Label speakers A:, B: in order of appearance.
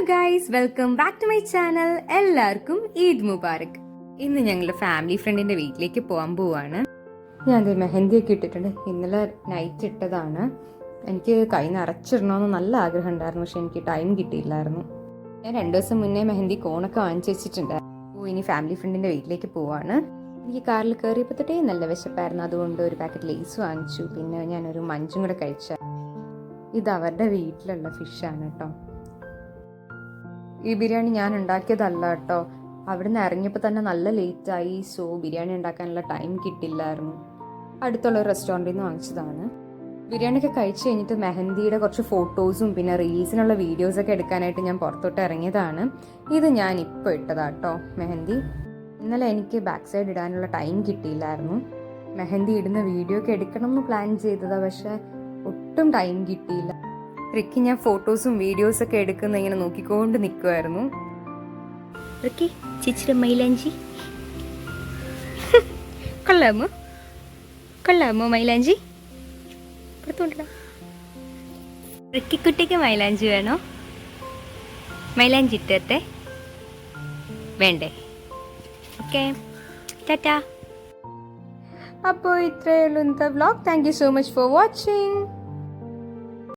A: Guys, welcome back to my channel. എല്ലാവർക്കും ഈദ് മുബാറക്. ഇന്ന് ഞങ്ങളുടെ ഫാമിലി ഫ്രണ്ടിന്റെ വീട്ടിലേക്ക് പോകാൻ പോവാണ്. ഞാൻ മെഹന്തിയൊക്കെ ഇട്ടിട്ടുണ്ട്. ഇന്നലെ നൈറ്റ് ഇട്ടതാണ്. എനിക്ക് കൈ നിറച്ചിടണമെന്ന് നല്ല ആഗ്രഹം ഉണ്ടായിരുന്നു, പക്ഷെ എനിക്ക് ടൈം കിട്ടിയില്ലായിരുന്നു. ഞാൻ 2 ദിവസം മുന്നേ മെഹന്തി കോണൊക്കെ വാങ്ങിച്ചു വെച്ചിട്ടുണ്ട്. ഇനി ഫാമിലി ഫ്രണ്ടിന്റെ വീട്ടിലേക്ക് പോവാണ്. എനിക്ക് കാറിൽ കയറിയപ്പോൾ തൊട്ടേ നല്ല വിശപ്പായിരുന്നു. അതുകൊണ്ട് ഒരു പാക്കറ്റ് ലേസ് വാങ്ങിച്ചു. പിന്നെ ഞാനൊരു മഞ്ചും കൂടെ കഴിച്ച. ഇത് അവരുടെ വീട്ടിലുള്ള ഫിഷാണ് കേട്ടോ. ഈ ബിരിയാണി ഞാൻ ഉണ്ടാക്കിയതല്ല കേട്ടോ. അവിടുന്ന് ഇറങ്ങിയപ്പോൾ തന്നെ നല്ല ലേറ്റായി. സോ ബിരിയാണി ഉണ്ടാക്കാനുള്ള ടൈം കിട്ടില്ലായിരുന്നു. അടുത്തുള്ള ഒരു റെസ്റ്റോറൻറ്റിൽ നിന്ന് വാങ്ങിച്ചതാണ്. ബിരിയാണിയൊക്കെ കഴിച്ച് കഴിഞ്ഞിട്ട് മെഹന്തിയുടെ കുറച്ച് ഫോട്ടോസും പിന്നെ റീൽസിനുള്ള വീഡിയോസൊക്കെ എടുക്കാനായിട്ട് ഞാൻ പുറത്തോട്ട് ഇറങ്ങിയതാണ്. ഇത് ഞാൻ ഇപ്പോൾ ഇട്ടതാട്ടോ മെഹന്തി. ഇന്നലെ എനിക്ക് ബാക്ക് സൈഡ് ഇടാനുള്ള ടൈം കിട്ടിയില്ലായിരുന്നു. മെഹന്തി ഇടുന്ന വീഡിയോ ഒക്കെ എടുക്കണം എന്ന് പ്ലാൻ ചെയ്തതാണ്, പക്ഷെ ഒട്ടും ടൈം കിട്ടിയില്ല. റിക്കി ഞാൻ ഫോട്ടോസും വീഡിയോസൊക്കെ എടുക്കുന്ന ഇങ്ങനെ നോക്കിക്കൊണ്ട് നിൽക്കുമായിരുന്നു.
B: റിക്കി ചേച്ചിയുടെ മൈലാഞ്ചി കൊള്ളാമോ? കൊള്ളാമോ മൈലാഞ്ചി? റിക്കിക്കുട്ടിക്ക് മൈലാഞ്ചി വേണോ? മൈലാഞ്ചി ഇട്ടത്തെ വേണ്ടേ? ഓക്കെ, ടാറ്റാ.
A: അപ്പോൾ ഇത്രയേ ഉള്ളൂ ഇന്നത്തെ vlog. Thank you so much for watching.